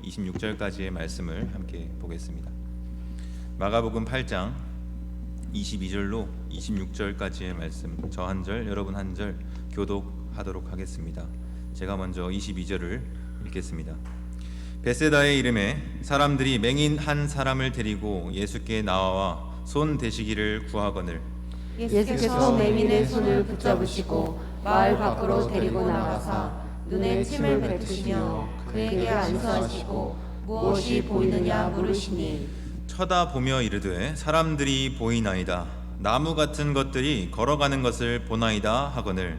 26절까지의 말씀을 함께 보겠습니다. 마가복음 8장 22절로 26절까지의 말씀, 저 한 절, 여러분 한 절 교독하도록 하겠습니다. 제가 먼저 22절을 읽겠습니다. 베세다의 이름에 사람들이 맹인 한 사람을 데리고 예수께 나와 손 대시기를 구하거늘 예수께서 맹인의 손을 붙잡으시고 마을 밖으로 데리고 나가사 눈에 침을 뱉으시며 그에게 안수하시고 무엇이 보이느냐 물으시니 쳐다보며 이르되 사람들이 보이나이다. 나무 같은 것들이 걸어가는 것을 보나이다 하거늘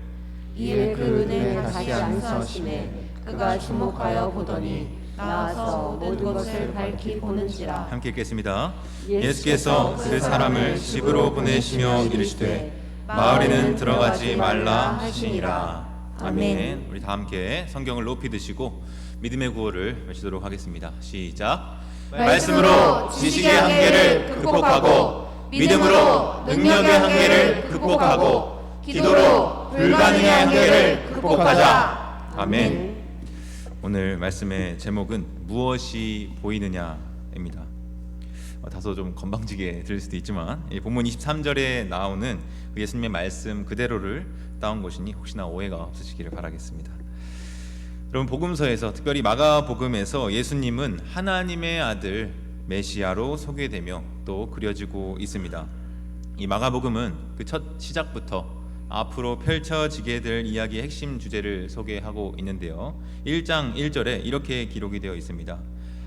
이에 그 눈에 다시 안수하시매 그가 주목하여 보더니 나아서 모든 것을 밝히 보는지라. 함께 읽겠습니다. 예수께서 그 사람을 집으로 보내시며 이르시되 마을에는 들어가지 말라 하시니라. 아멘. 우리 다 함께 성경을 높이 드시고 믿음의 구호를 외치도록 하겠습니다. 시작. 말씀으로 지식의 한계를 극복하고 믿음으로 능력의 한계를 극복하고 기도로 불가능의 한계를 극복하자. 아멘. 오늘 말씀의 제목은 무엇이 보이느냐입니다. 다소 좀 건방지게 들릴 수도 있지만 본문 23절에 나오는 예수님의 말씀 그대로를 따온 것이니 혹시나 오해가 없으시기를 바라겠습니다. 여러분, 복음서에서 특별히 마가복음에서 예수님은 하나님의 아들 메시아로 소개되며 또 그려지고 있습니다. 이 마가복음은 그 첫 시작부터 앞으로 펼쳐지게 될 이야기의 핵심 주제를 소개하고 있는데요. 1장 1절에 이렇게 기록이 되어 있습니다.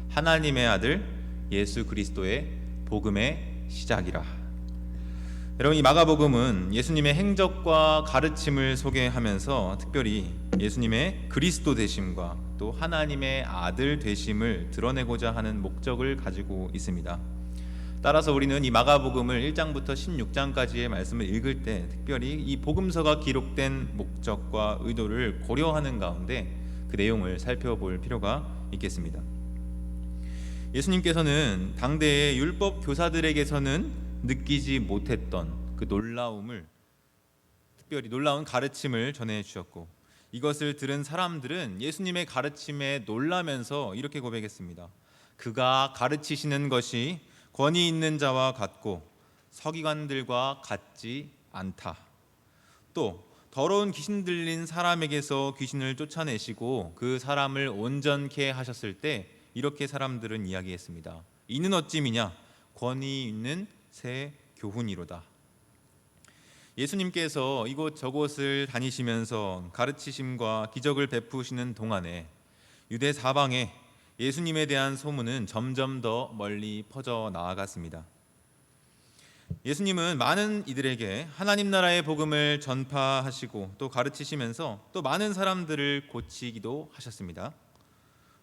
하나님의 아들 예수 그리스도의 복음의 시작이라. 여러분, 이 마가복음은 예수님의 행적과 가르침을 소개하면서 특별히 예수님의 그리스도 되심과 또 하나님의 아들 되심을 드러내고자 하는 목적을 가지고 있습니다. 따라서 우리는 이 마가복음을 1장부터 16장까지의 말씀을 읽을 때 특별히 이 복음서가 기록된 목적과 의도를 고려하는 가운데 그 내용을 살펴볼 필요가 있겠습니다. 예수님께서는 당대의 율법 교사들에게서는 느끼지 못했던 그 놀라움을, 특별히 놀라운 가르침을 전해 주셨고, 이것을 들은 사람들은 예수님의 가르침에 놀라면서 이렇게 고백했습니다. 그가 가르치시는 것이 권위 있는 자와 같고 서기관들과 같지 않다. 또 더러운 귀신 들린 사람에게서 귀신을 쫓아내시고 그 사람을 온전케 하셨을 때 이렇게 사람들은 이야기했습니다. 이는 어찌미냐? 권위 있는 새 교훈이로다. 예수님께서 이곳 저곳을 다니시면서 가르치심과 기적을 베푸시는 동안에 유대 사방에 예수님에 대한 소문은 점점 더 멀리 퍼져 나아갔습니다. 예수님은 많은 이들에게 하나님 나라의 복음을 전파하시고 또 가르치시면서 또 많은 사람들을 고치기도 하셨습니다.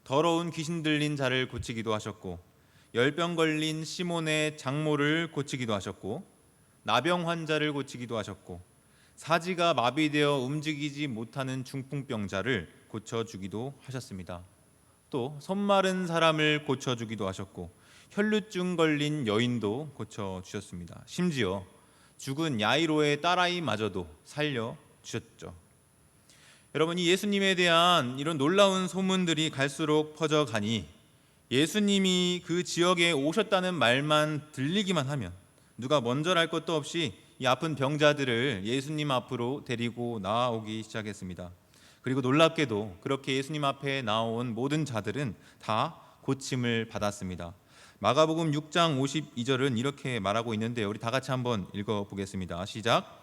더러운 귀신 들린 자를 고치기도 하셨고, 열병 걸린 시몬의 장모를 고치기도 하셨고, 나병 환자를 고치기도 하셨고, 사지가 마비되어 움직이지 못하는 중풍병자를 고쳐주기도 하셨습니다. 또 손 마른 사람을 고쳐주기도 하셨고, 혈루증 걸린 여인도 고쳐주셨습니다. 심지어 죽은 야이로의 딸아이마저도 살려주셨죠. 여러분, 이 예수님에 대한 이런 놀라운 소문들이 갈수록 퍼져가니 예수님이 그 지역에 오셨다는 말만 들리기만 하면 누가 먼저랄 것도 없이 이 아픈 병자들을 예수님 앞으로 데리고 나오기 시작했습니다. 그리고 놀랍게도 그렇게 예수님 앞에 나온 모든 자들은 다 고침을 받았습니다. 마가복음 6장 52절은 이렇게 말하고 있는데 우리 다 같이 한번 읽어보겠습니다. 시작.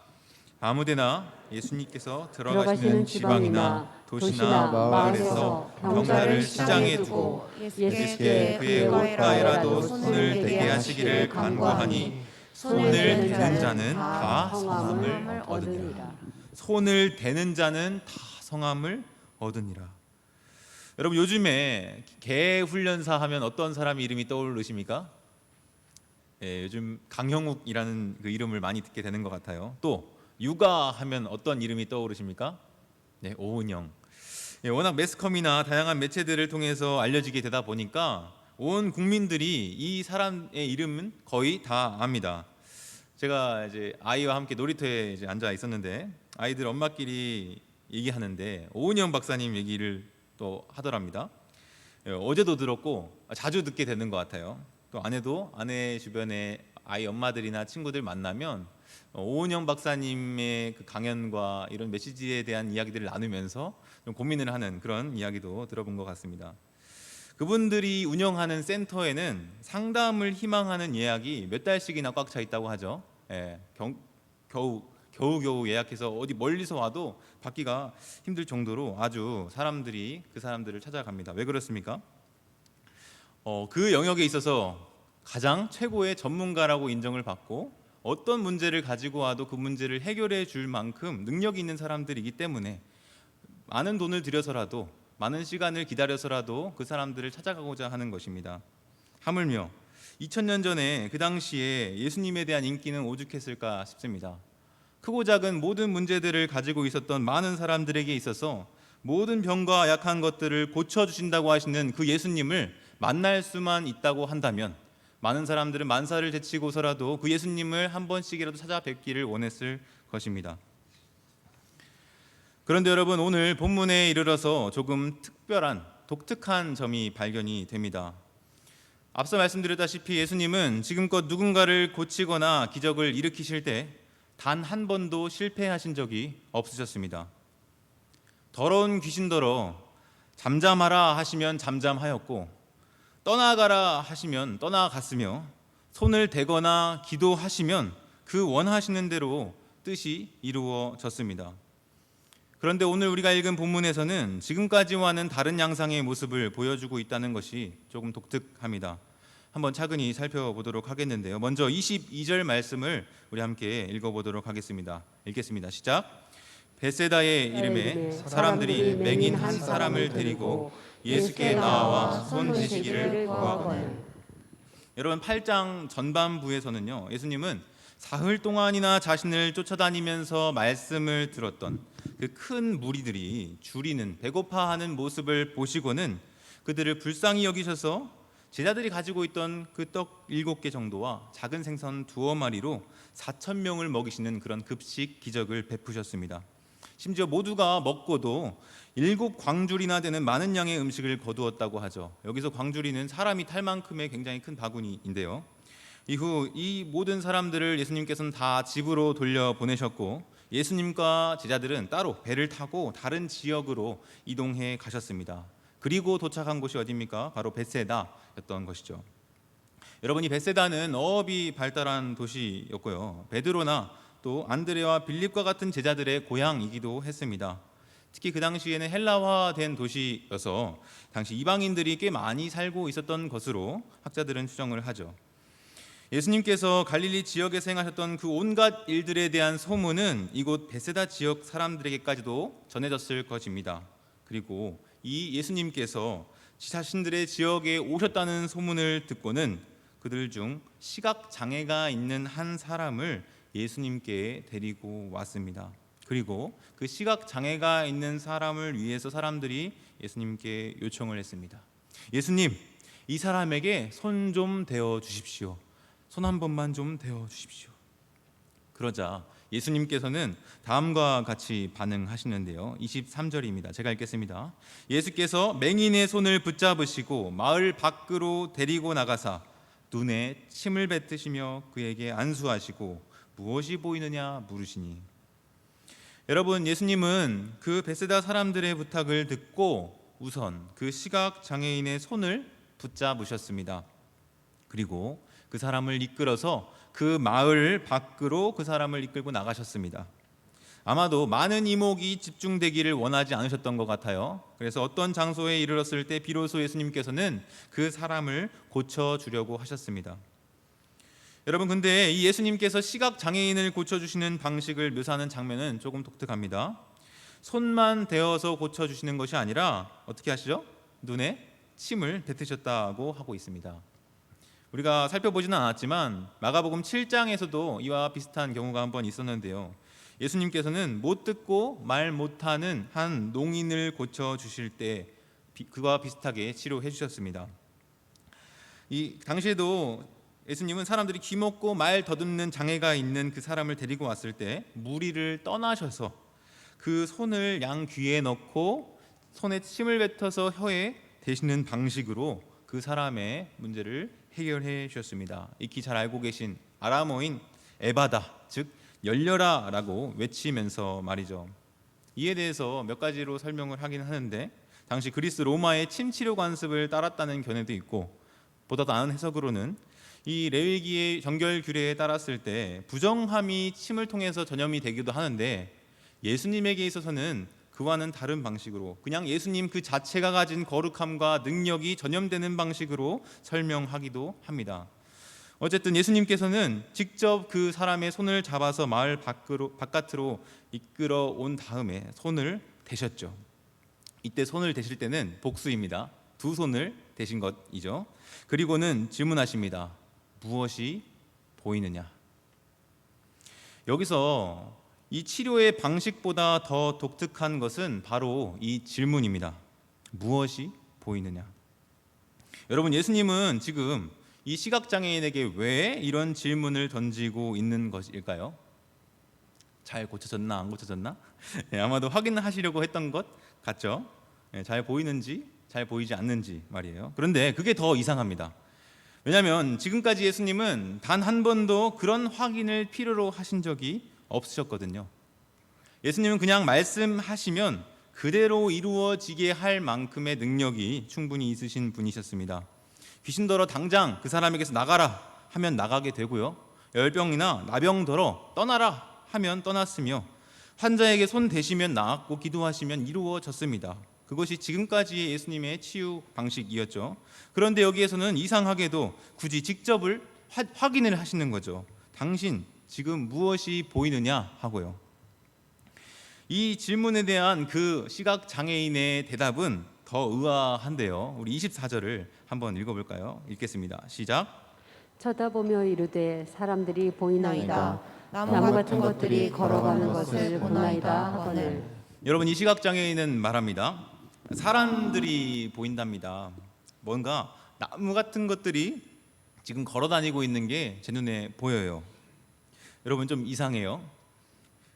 아무데나 예수님께서 들어가시는 지방이나 도시나 마을에서 병자를 시장에 두고 예수께 그의 옷가에라도 손을 대게 하시기를 간구하니 손을 대는 자는 다 성함을 얻으니라. 손을 대는 자는 다 성함을 얻으니라. 여러분, 요즘에 개 훈련사 하면 어떤 사람 이름이 떠오르십니까? 요즘 강형욱이라는 그 이름을 많이 듣게 되는 것 같아요. 또 육아 하면 어떤 이름이 떠오르십니까? 오은영. 워낙 매스컴이나 다양한 매체들을 통해서 알려지게 되다 보니까 온 국민들이 이 사람의 이름은 거의 다 압니다. 제가 이제 아이와 함께 놀이터에 이제 앉아 있었는데 아이들 엄마끼리 얘기하는데 오은영 박사님 얘기를 또 하더랍니다. 어제도 들었고 자주 듣게 되는 것 같아요. 또 아내 주변에 아이 엄마들이나 친구들 만나면 오은영 박사님의 그 강연과 이런 메시지에 대한 이야기들을 나누면서 좀 고민을 하는 그런 이야기도 들어본 것 같습니다. 그분들이 운영하는 센터에는 상담을 희망하는 예약이 몇 달씩이나 꽉 차 있다고 하죠. 겨우 예약해서 어디 멀리서 와도 받기가 힘들 정도로 아주 사람들이 그 사람들을 찾아갑니다. 왜 그렇습니까? 그 영역에 있어서 가장 최고의 전문가라고 인정을 받고 어떤 문제를 가지고 와도 그 문제를 해결해 줄 만큼 능력이 있는 사람들이기 때문에 많은 돈을 들여서라도 많은 시간을 기다려서라도 그 사람들을 찾아가고자 하는 것입니다. 하물며 2000년 전에 그 당시에 예수님에 대한 인기는 오죽했을까 싶습니다. 크고 작은 모든 문제들을 가지고 있었던 많은 사람들에게 있어서 모든 병과 약한 것들을 고쳐주신다고 하시는 그 예수님을 만날 수만 있다고 한다면 많은 사람들은 만사를 제치고서라도 그 예수님을 한 번씩이라도 찾아뵙기를 원했을 것입니다. 그런데 여러분, 오늘 본문에 이르러서 조금 독특한 점이 발견이 됩니다. 앞서 말씀드렸다시피 예수님은 지금껏 누군가를 고치거나 기적을 일으키실 때 단 한 번도 실패하신 적이 없으셨습니다. 더러운 귀신더러 잠잠하라 하시면 잠잠하였고 떠나가라 하시면 떠나갔으며 손을 대거나 기도하시면 그 원하시는 대로 뜻이 이루어졌습니다. 그런데 오늘 우리가 읽은 본문에서는 지금까지와는 다른 양상의 모습을 보여주고 있다는 것이 조금 독특합니다. 한번 차근히 살펴보도록 하겠는데요. 먼저 22절 말씀을 우리 함께 읽어보도록 하겠습니다. 읽겠습니다. 시작. 벳세다의 이름에 사람들이 맹인 한 사람을 데리고 예수께 나와 손 대시기를 구하거늘. 여러분, 8장 전반부에서는요, 예수님은 사흘 동안이나 자신을 쫓아다니면서 말씀을 들었던 그 큰 무리들이 줄이는 배고파하는 모습을 보시고는 그들을 불쌍히 여기셔서 제자들이 가지고 있던 그 떡 7개 정도와 작은 생선 2마리로 4,000명을 먹이시는 그런 급식 기적을 베푸셨습니다. 심지어 모두가 먹고도 7광줄이나 되는 많은 양의 음식을 거두었다고 하죠. 여기서 광줄이는 사람이 탈 만큼의 굉장히 큰 바구니인데요. 이후 이 모든 사람들을 예수님께서는 다 집으로 돌려보내셨고 예수님과 제자들은 따로 배를 타고 다른 지역으로 이동해 가셨습니다. 그리고 도착한 곳이 어디입니까? 바로 벳세다였던 것이죠. 여러분, 이 벳세다는 어업이 발달한 도시였고요, 베드로나 또 안드레와 빌립과 같은 제자들의 고향이기도 했습니다. 특히 그 당시에는 헬라화된 도시여서 당시 이방인들이 꽤 많이 살고 있었던 것으로 학자들은 추정을 하죠. 예수님께서 갈릴리 지역에서 행하셨던 그 온갖 일들에 대한 소문은 이곳 벳세다 지역 사람들에게까지도 전해졌을 것입니다. 그리고 이 예수님께서 자신들의 지역에 오셨다는 소문을 듣고는 그들 중 시각 장애가 있는 한 사람을 예수님께 데리고 왔습니다. 그리고 그 시각 장애가 있는 사람을 위해서 사람들이 예수님께 요청을 했습니다. 예수님, 이 사람에게 손 좀 대어 주십시오. 손 한 번만 좀 대어 주십시오. 그러자 예수님께서는 다음과 같이 반응하시는데요. 23절입니다. 제가 읽겠습니다. 예수께서 맹인의 손을 붙잡으시고 마을 밖으로 데리고 나가사 눈에 침을 뱉으시며 그에게 안수하시고 무엇이 보이느냐 물으시니. 여러분, 예수님은 그 벳세다 사람들의 부탁을 듣고 우선 그 시각 장애인의 손을 붙잡으셨습니다. 그리고 그 사람을 이끌어서 그 마을 밖으로 그 사람을 이끌고 나가셨습니다. 아마도 많은 이목이 집중되기를 원하지 않으셨던 것 같아요. 그래서 어떤 장소에 이르렀을 때 비로소 예수님께서는 그 사람을 고쳐주려고 하셨습니다. 여러분, 근데 이 예수님께서 시각 장애인을 고쳐주시는 방식을 묘사하는 장면은 조금 독특합니다. 손만 대어서 고쳐주시는 것이 아니라 어떻게 하시죠? 눈에 침을 뱉으셨다고 하고 있습니다. 우리가 살펴보지는 않았지만 마가복음 7장에서도 이와 비슷한 경우가 한번 있었는데요. 예수님께서는 못 듣고 말 못하는 한 농인을 고쳐주실 때 그와 비슷하게 치료해 주셨습니다. 이 당시에도 예수님은 사람들이 귀먹고 말 더듬는 장애가 있는 그 사람을 데리고 왔을 때 무리를 떠나셔서 그 손을 양 귀에 넣고 손에 침을 뱉어서 혀에 되시는 방식으로 그 사람의 문제를 해결해 주셨습니다. 익히 잘 알고 계신 아람어인 에바다, 즉 열려라라고 외치면서 말이죠. 이에 대해서 몇 가지로 설명을 하긴 하는데, 당시 그리스 로마의 침치료 관습을 따랐다는 견해도 있고, 보다 나은 해석으로는 이 레위기의 정결 규례에 따랐을 때 부정함이 침을 통해서 전염이 되기도 하는데, 예수님에게 있어서는 그와는 다른 방식으로 그냥 예수님 그 자체가 가진 거룩함과 능력이 전염되는 방식으로 설명하기도 합니다. 어쨌든 예수님께서는 직접 그 사람의 손을 잡아서 마을 바깥으로 이끌어 온 다음에 손을 대셨죠. 이때 손을 대실 때는 복수입니다. 두 손을 대신 것이죠. 그리고는 질문하십니다. 무엇이 보이느냐? 여기서 이 치료의 방식보다 더 독특한 것은 바로 이 질문입니다. 무엇이 보이느냐? 여러분, 예수님은 지금 이 시각장애인에게 왜 이런 질문을 던지고 있는 것일까요? 잘 고쳐졌나 안 고쳐졌나? 아마도 확인하시려고 했던 것 같죠? 잘 보이는지 잘 보이지 않는지 말이에요. 그런데 그게 더 이상합니다. 왜냐하면 지금까지 예수님은 단 한 번도 그런 확인을 필요로 하신 적이 없으셨거든요. 예수님은 그냥 말씀하시면 그대로 이루어지게 할 만큼의 능력이 충분히 있으신 분이셨습니다. 귀신더러 당장 그 사람에게서 나가라 하면 나가게 되고요, 열병이나 나병더러 떠나라 하면 떠났으며, 환자에게 손 대시면 나았고 기도하시면 이루어졌습니다. 그것이 지금까지의 예수님의 치유 방식이었죠. 그런데 여기에서는 이상하게도 굳이 직접을 확인을 하시는 거죠. 당신 지금 무엇이 보이느냐 하고요. 이 질문에 대한 그 시각장애인의 대답은 더 의아한데요. 우리 24절을 한번 읽어볼까요? 읽겠습니다. 시작. 쳐다보며 이르되 사람들이 보이나이다. 나무 같은 것들이 걸어가는 것을 보나이다 하거늘. 여러분, 이 시각장애인은 말합니다. 사람들이 보인답니다. 뭔가 나무 같은 것들이 지금 걸어다니고 있는 게 제 눈에 보여요. 여러분, 좀 이상해요.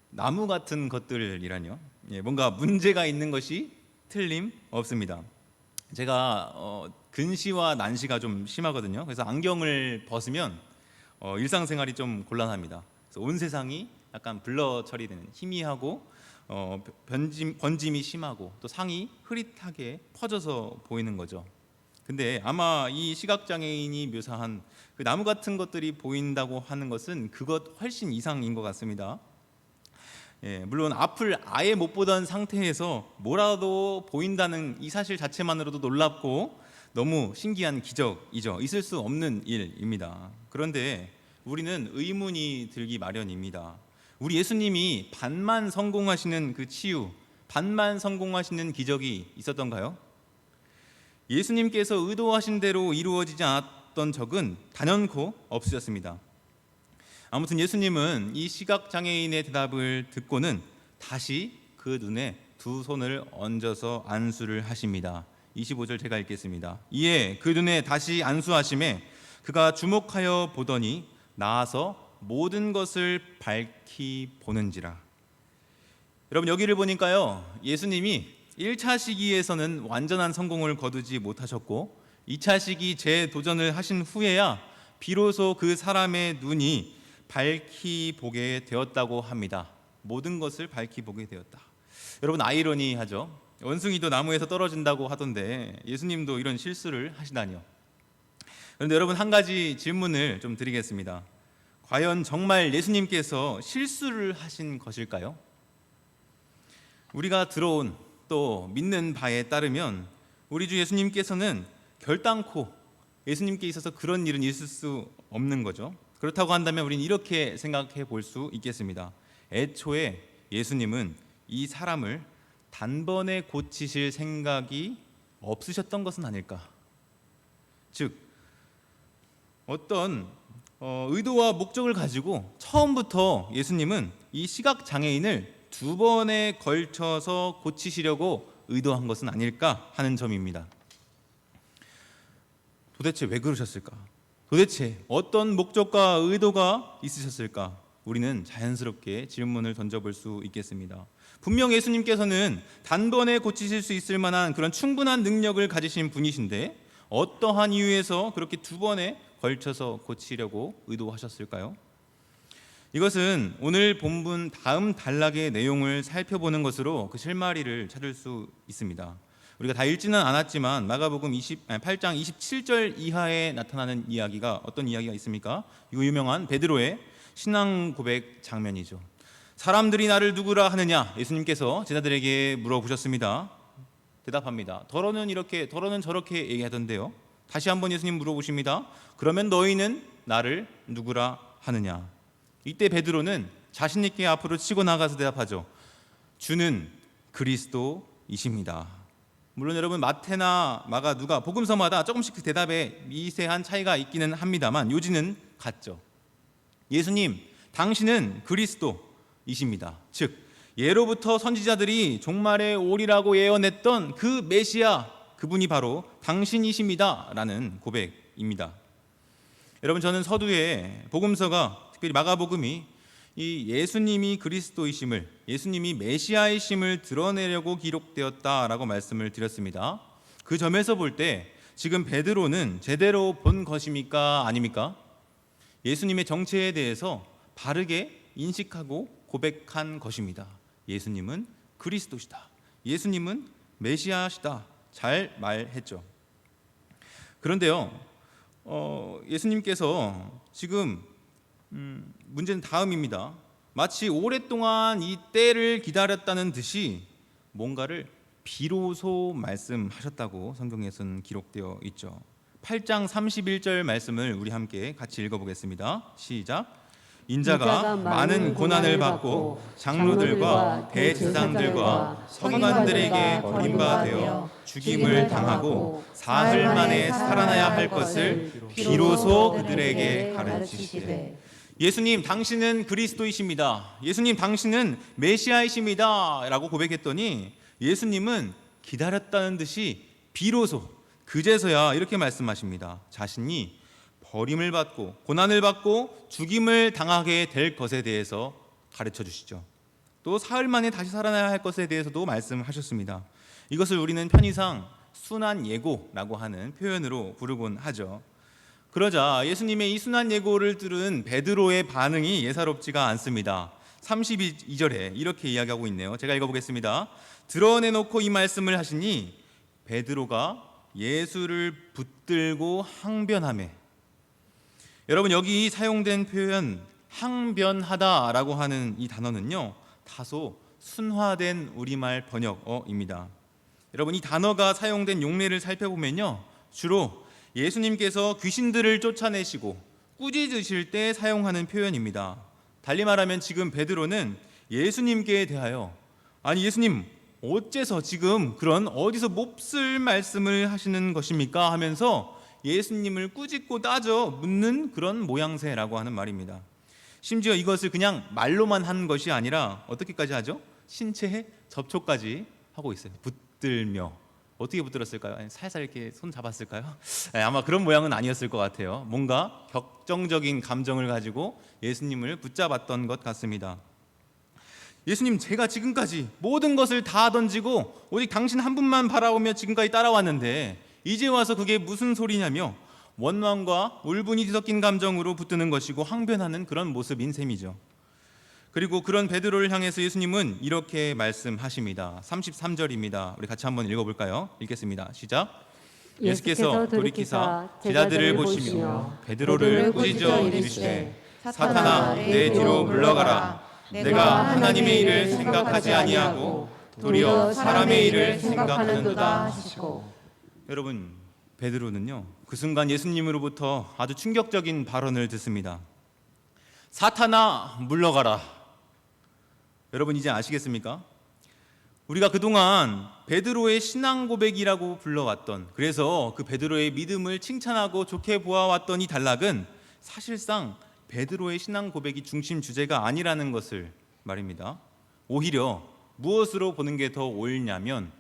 나무 같은 것들이라뇨? 뭔가 문제가 있는 것이 틀림없습니다. 제가 근시와 난시가 좀 심하거든요. 그래서 안경을 벗으면 일상생활이 좀 곤란합니다. 그래서 온 세상이 약간 블러 처리되는, 희미하고 번짐이 심하고 또 상이 흐릿하게 퍼져서 보이는 거죠. 근데 아마 이 시각장애인이 묘사한 그 나무 같은 것들이 보인다고 하는 것은 그것 훨씬 이상인 것 같습니다. 물론 앞을 아예 못 보던 상태에서 뭐라도 보인다는 이 사실 자체만으로도 놀랍고 너무 신기한 기적이죠. 있을 수 없는 일입니다. 그런데 우리는 의문이 들기 마련입니다. 우리 예수님이 반만 성공하시는 그 치유, 반만 성공하시는 기적이 있었던가요? 예수님께서 의도하신 대로 이루어지지 않았던 적은 단연코 없으셨습니다. 아무튼 예수님은 이 시각장애인의 대답을 듣고는 다시 그 눈에 두 손을 얹어서 안수를 하십니다. 25절 제가 읽겠습니다. 이에 그 눈에 다시 안수하심에 그가 주목하여 보더니 나아서 모든 것을 밝히 보는지라. 여러분, 여기를 보니까요, 예수님이 1차 시기에서는 완전한 성공을 거두지 못하셨고 2차 시기 재도전을 하신 후에야 비로소 그 사람의 눈이 밝히 보게 되었다고 합니다. 모든 것을 밝히 보게 되었다. 여러분, 아이러니하죠? 원숭이도 나무에서 떨어진다고 하던데 예수님도 이런 실수를 하시다니요. 그런데 여러분, 한 가지 질문을 좀 드리겠습니다. 과연 정말 예수님께서 실수를 하신 것일까요? 우리가 들어온 또 믿는 바에 따르면 우리 주 예수님께서는 결단코 예수님께 있어서 그런 일은 있을 수 없는 거죠. 그렇다고 한다면 우리는 이렇게 생각해 볼 수 있겠습니다. 애초에 예수님은 이 사람을 단번에 고치실 생각이 없으셨던 것은 아닐까. 즉, 어떤 의도와 목적을 가지고 처음부터 예수님은 이 시각장애인을 두 번에 걸쳐서 고치시려고 의도한 것은 아닐까 하는 점입니다. 도대체 왜 그러셨을까? 도대체 어떤 목적과 의도가 있으셨을까? 우리는 자연스럽게 질문을 던져볼 수 있겠습니다. 분명 예수님께서는 단번에 고치실 수 있을 만한 그런 충분한 능력을 가지신 분이신데 어떠한 이유에서 그렇게 두 번에 걸쳐서 고치려고 의도하셨을까요? 이것은 오늘 본문 다음 단락의 내용을 살펴보는 것으로 그 실마리를 찾을 수 있습니다. 우리가 다 읽지는 않았지만 마가복음 8장 27절 이하에 나타나는 이야기가 어떤 이야기가 있습니까? 이거 유명한 베드로의 신앙 고백 장면이죠. 사람들이 나를 누구라 하느냐? 예수님께서 제자들에게 물어보셨습니다. 대답합니다. 더러는 이렇게, 더러는 저렇게 얘기하던데요. 다시 한번 예수님 물어보십니다. 그러면 너희는 나를 누구라 하느냐? 이때 베드로는 자신 있게 앞으로 치고 나가서 대답하죠. 주는 그리스도이십니다. 물론 여러분 마태나 마가, 누가 복음서마다 조금씩 그 대답에 미세한 차이가 있기는 합니다만 요지는 같죠. 예수님, 당신은 그리스도이십니다. 즉 예로부터 선지자들이 종말에 오리라고 예언했던 그 메시아, 그분이 바로 당신이십니다 라는 고백입니다. 여러분, 저는 서두에 복음서가, 특별히 마가복음이 이 예수님이 그리스도이심을, 예수님이 메시아이심을 드러내려고 기록되었다라고 말씀을 드렸습니다. 그 점에서 볼 때 지금 베드로는 제대로 본 것입니까? 아닙니까? 예수님의 정체에 대해서 바르게 인식하고 고백한 것입니다. 예수님은 그리스도시다. 예수님은 메시아시다. 잘 말했죠. 그런데요, 예수님께서 지금 문제는 다음입니다. 마치 오랫동안 이 때를 기다렸다는 듯이 뭔가를 비로소 말씀하셨다고 성경에서는 기록되어 있죠. 8장 31절 말씀을 우리 함께 같이 읽어보겠습니다. 시작. 인자가 많은 고난을 받고 장로들과 대제사장들과 서기관들에게 버림받아 죽임을 당하고 사흘 만에 살아나야 할 것을 비로소 그들에게 가르치시되. 예수님, 당신은 그리스도이십니다. 예수님, 당신은 메시아이십니다 라고 고백했더니 예수님은 기다렸다는 듯이 비로소, 그제서야 이렇게 말씀하십니다. 자신이 버림을 받고 고난을 받고 죽임을 당하게 될 것에 대해서 가르쳐 주시죠. 또 사흘 만에 다시 살아나야 할 것에 대해서도 말씀하셨습니다. 이것을 우리는 편의상 순환 예고라고 하는 표현으로 부르곤 하죠. 그러자 예수님의 이 순환 예고를 들은 베드로의 반응이 예사롭지가 않습니다. 32절에 이렇게 이야기하고 있네요. 제가 읽어보겠습니다. 드러내놓고 이 말씀을 하시니 베드로가 예수를 붙들고 항변하매. 여러분, 여기 사용된 표현 항변하다라고 하는 이 단어는요, 다소 순화된 우리말 번역어입니다. 여러분, 이 단어가 사용된 용례를 살펴보면요, 주로 예수님께서 귀신들을 쫓아내시고 꾸짖으실 때 사용하는 표현입니다. 달리 말하면 지금 베드로는 예수님께 대하여, 아니 예수님, 어째서 지금 그런 어디서 몹쓸 말씀을 하시는 것입니까? 하면서 예수님을 꾸짖고 따져 묻는 그런 모양새라고 하는 말입니다. 심지어 이것을 그냥 말로만 한 것이 아니라 어떻게까지 하죠? 신체에 접촉까지 하고 있어요. 붙들며. 어떻게 붙들었을까요? 살살 이렇게 손 잡았을까요? 아마 그런 모양은 아니었을 것 같아요. 뭔가 격정적인 감정을 가지고 예수님을 붙잡았던 것 같습니다. 예수님, 제가 지금까지 모든 것을 다 던지고 오직 당신 한 분만 바라보며 지금까지 따라왔는데 이제 와서 그게 무슨 소리냐며 원망과 울분이 뒤섞인 감정으로 붙드는 것이고 항변하는 그런 모습인 셈이죠. 그리고 그런 베드로를 향해서 예수님은 이렇게 말씀하십니다. 33절입니다. 우리 같이 한번 읽어볼까요? 읽겠습니다. 시작. 예수께서 돌이키사 제자들을 보시며 베드로를 꾸짖어 이르시되 사탄아, 내 뒤로 물러가라. 내가 하나님의 일을 생각하지 아니하고 도리어 사람의 일을 생각하는도다 하시고. 여러분, 베드로는요, 그 순간 예수님으로부터 아주 충격적인 발언을 듣습니다. 사탄아, 물러가라. 여러분, 이제 아시겠습니까? 우리가 그동안 베드로의 신앙 고백이라고 불러왔던, 그래서 그 베드로의 믿음을 칭찬하고 좋게 보아왔던 이 단락은 사실상 베드로의 신앙 고백이 중심 주제가 아니라는 것을 말입니다. 오히려 무엇으로 보는 게 더 옳냐면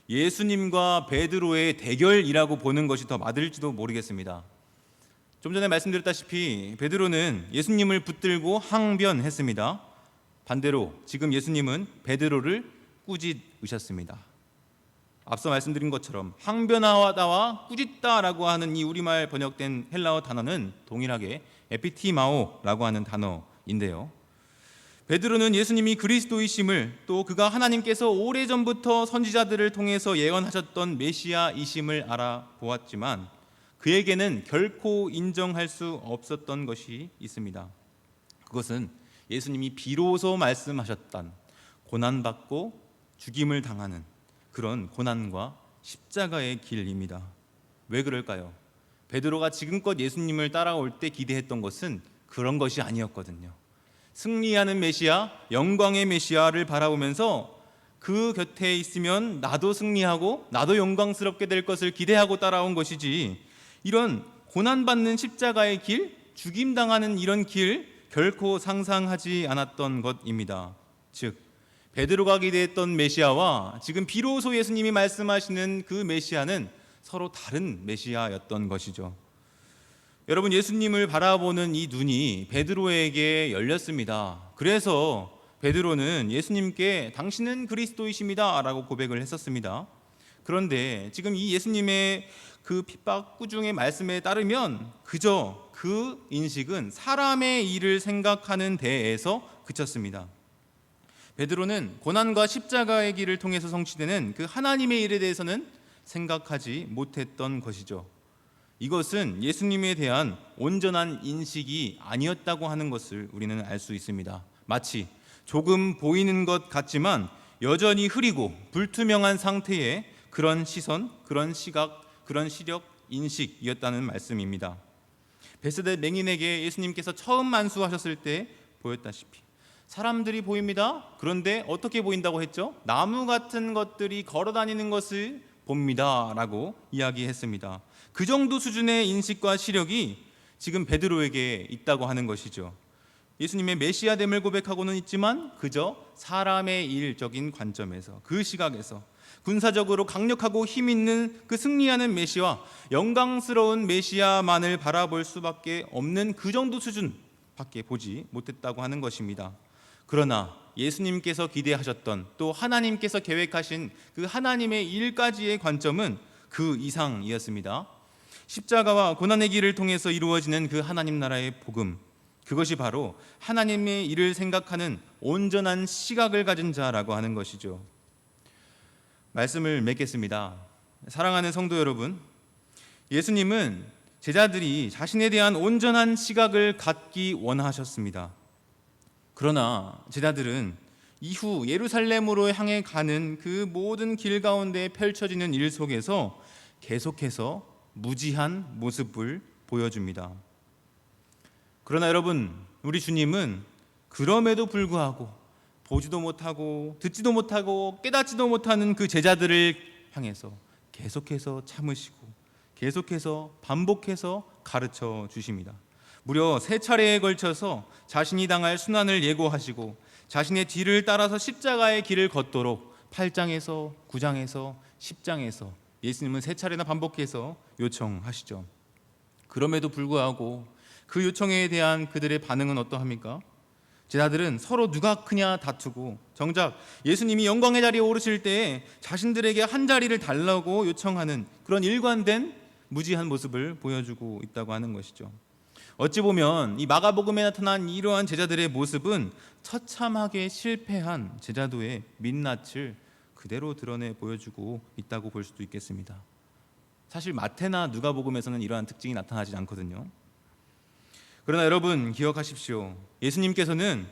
예수님과 베드로의 대결이라고 보는 것이 더 맞을지도 모르겠습니다. 좀 전에 말씀드렸다시피 베드로는 예수님을 붙들고 항변했습니다. 반대로 지금 예수님은 베드로를 꾸짖으셨습니다. 앞서 말씀드린 것처럼 항변하다와 꾸짖다라고 하는 이 우리말 번역된 헬라어 단어는 동일하게 에피티마오라고 하는 단어인데요. 베드로는 예수님이 그리스도이심을, 또 그가 하나님께서 오래전부터 선지자들을 통해서 예언하셨던 메시아이심을 알아보았지만 그에게는 결코 인정할 수 없었던 것이 있습니다. 그것은 예수님이 비로소 말씀하셨던 고난받고 죽임을 당하는 그런 고난과 십자가의 길입니다. 왜 그럴까요? 베드로가 지금껏 예수님을 따라올 때 기대했던 것은 그런 것이 아니었거든요. 승리하는 메시아, 영광의 메시아를 바라보면서 그 곁에 있으면 나도 승리하고 나도 영광스럽게 될 것을 기대하고 따라온 것이지, 이런 고난받는 십자가의 길, 죽임당하는 이런 길 결코 상상하지 않았던 것입니다. 즉 베드로가 기대했던 메시아와 지금 비로소 예수님이 말씀하시는 그 메시아는 서로 다른 메시아였던 것이죠. 여러분, 예수님을 바라보는 이 눈이 베드로에게 열렸습니다. 그래서 베드로는 예수님께 당신은 그리스도이십니다 라고 고백을 했었습니다. 그런데 지금 이 예수님의 그 핍박 꾸중의 말씀에 따르면 그저 그 인식은 사람의 일을 생각하는 데에서 그쳤습니다. 베드로는 고난과 십자가의 길을 통해서 성취되는 그 하나님의 일에 대해서는 생각하지 못했던 것이죠. 이것은 예수님에 대한 온전한 인식이 아니었다고 하는 것을 우리는 알 수 있습니다. 마치 조금 보이는 것 같지만 여전히 흐리고 불투명한 상태의 그런 시선, 그런 시각, 그런 시력, 인식이었다는 말씀입니다. 베세다 맹인에게 예수님께서 처음 안수하셨을 때 보였다시피 사람들이 보입니다. 그런데 어떻게 보인다고 했죠? 나무 같은 것들이 걸어다니는 것을 봅니다 라고 이야기했습니다. 그 정도 수준의 인식과 시력이 지금 베드로에게 있다고 하는 것이죠. 예수님의 메시아됨을 고백하고는 있지만 그저 사람의 일적인 관점에서, 그 시각에서 군사적으로 강력하고 힘 있는 그 승리하는 메시아, 영광스러운 메시아만을 바라볼 수밖에 없는 그 정도 수준밖에 보지 못했다고 하는 것입니다. 그러나 예수님께서 기대하셨던, 또 하나님께서 계획하신 그 하나님의 일까지의 관점은 그 이상이었습니다. 십자가와 고난의 길을 통해서 이루어지는 그 하나님 나라의 복음, 그것이 바로 하나님의 일을 생각하는 온전한 시각을 가진 자라고 하는 것이죠. 말씀을 맺겠습니다. 사랑하는 성도 여러분, 예수님은 제자들이 자신에 대한 온전한 시각을 갖기 원하셨습니다. 그러나 제자들은 이후 예루살렘으로 향해 가는 그 모든 길 가운데 펼쳐지는 일 속에서 계속해서 무지한 모습을 보여줍니다. 그러나 여러분, 우리 주님은 그럼에도 불구하고 보지도 못하고 듣지도 못하고 깨닫지도 못하는 그 제자들을 향해서 계속해서 참으시고 계속해서 반복해서 가르쳐 주십니다. 무려 3차례에 걸쳐서 자신이 당할 순환을 예고하시고 자신의 뒤를 따라서 십자가의 길을 걷도록 8장에서 9장에서 10장에서 예수님은 3차례나 반복해서 요청하시죠. 그럼에도 불구하고 그 요청에 대한 그들의 반응은 어떠합니까? 제자들은 서로 누가 크냐 다투고 정작 예수님이 영광의 자리에 오르실 때 자신들에게 한 자리를 달라고 요청하는 그런 일관된 무지한 모습을 보여주고 있다고 하는 것이죠. 어찌 보면 이 마가복음에 나타난 이러한 제자들의 모습은 처참하게 실패한 제자도의 민낯을 그대로 드러내 보여주고 있다고 볼 수도 있겠습니다. 사실 마태나 누가복음에서는 이러한 특징이 나타나지 않거든요. 그러나 여러분 기억하십시오. 예수님께서는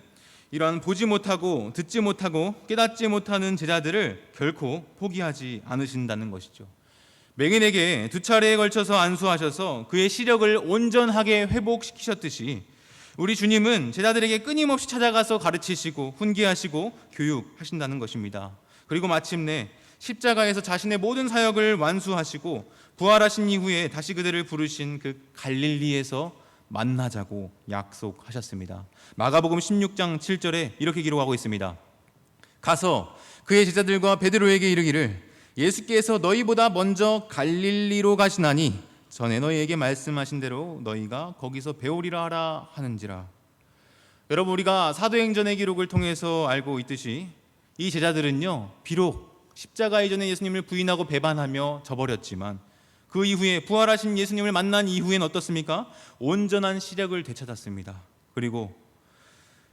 이러한 보지 못하고 듣지 못하고 깨닫지 못하는 제자들을 결코 포기하지 않으신다는 것이죠. 맹인에게 2차례에 걸쳐서 안수하셔서 그의 시력을 온전하게 회복시키셨듯이 우리 주님은 제자들에게 끊임없이 찾아가서 가르치시고 훈계하시고 교육하신다는 것입니다. 그리고 마침내 십자가에서 자신의 모든 사역을 완수하시고 부활하신 이후에 다시 그들을 부르신 그 갈릴리에서 만나자고 약속하셨습니다. 마가복음 16장 7절에 이렇게 기록하고 있습니다. 가서 그의 제자들과 베드로에게 이르기를 예수께서 너희보다 먼저 갈릴리로 가시나니 전에 너희에게 말씀하신 대로 너희가 거기서 배우리라 하라 하는지라. 여러분, 우리가 사도행전의 기록을 통해서 알고 있듯이 이 제자들은요, 비록 십자가 이전에 예수님을 부인하고 배반하며 져버렸지만 그 이후에 부활하신 예수님을 만난 이후엔 어떻습니까? 온전한 시력을 되찾았습니다. 그리고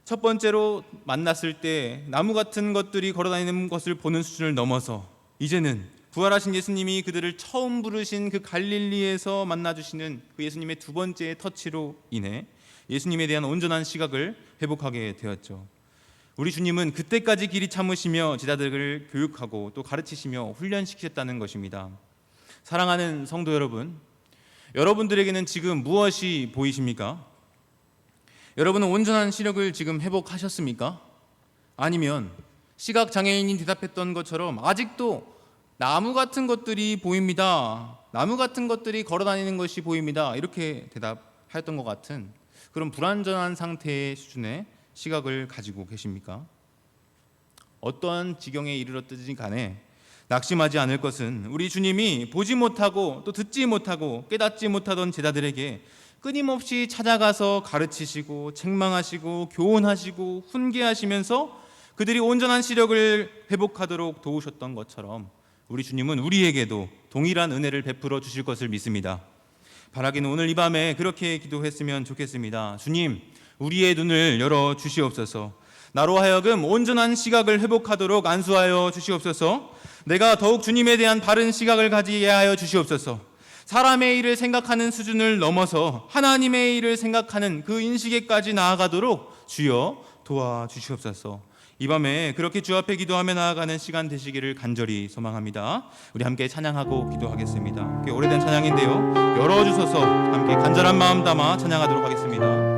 첫 번째로 만났을 때 나무 같은 것들이 걸어다니는 것을 보는 수준을 넘어서 이제는 부활하신 예수님이 그들을 처음 부르신 그 갈릴리에서 만나주시는 그 예수님의 두 번째 터치로 인해 예수님에 대한 온전한 시각을 회복하게 되었죠. 우리 주님은 그때까지 길이 참으시며 제자들을 교육하고 또 가르치시며 훈련시키셨다는 것입니다. 사랑하는 성도 여러분, 여러분들에게는 지금 무엇이 보이십니까? 여러분은 온전한 시력을 지금 회복하셨습니까? 아니면 시각장애인이 대답했던 것처럼 아직도 나무 같은 것들이 보입니다, 나무 같은 것들이 걸어다니는 것이 보입니다, 이렇게 대답하였던 것 같은 그런 불완전한 상태의 수준의 시각을 가지고 계십니까? 어떠한 지경에 이르렀든지 간에 낙심하지 않을 것은 우리 주님이 보지 못하고 또 듣지 못하고 깨닫지 못하던 제자들에게 끊임없이 찾아가서 가르치시고 책망하시고 교훈하시고 훈계하시면서 그들이 온전한 시력을 회복하도록 도우셨던 것처럼 우리 주님은 우리에게도 동일한 은혜를 베풀어 주실 것을 믿습니다. 바라기는 오늘 이 밤에 그렇게 기도했으면 좋겠습니다. 주님, 우리의 눈을 열어 주시옵소서. 나로 하여금 온전한 시각을 회복하도록 안수하여 주시옵소서. 내가 더욱 주님에 대한 바른 시각을 가지게 하여 주시옵소서. 사람의 일을 생각하는 수준을 넘어서 하나님의 일을 생각하는 그 인식에까지 나아가도록 주여 도와주시옵소서. 이 밤에 그렇게 주 앞에 기도하며 나아가는 시간 되시기를 간절히 소망합니다. 우리 함께 찬양하고 기도하겠습니다. 꽤 오래된 찬양인데요, 열어주셔서 함께 간절한 마음 담아 찬양하도록 하겠습니다.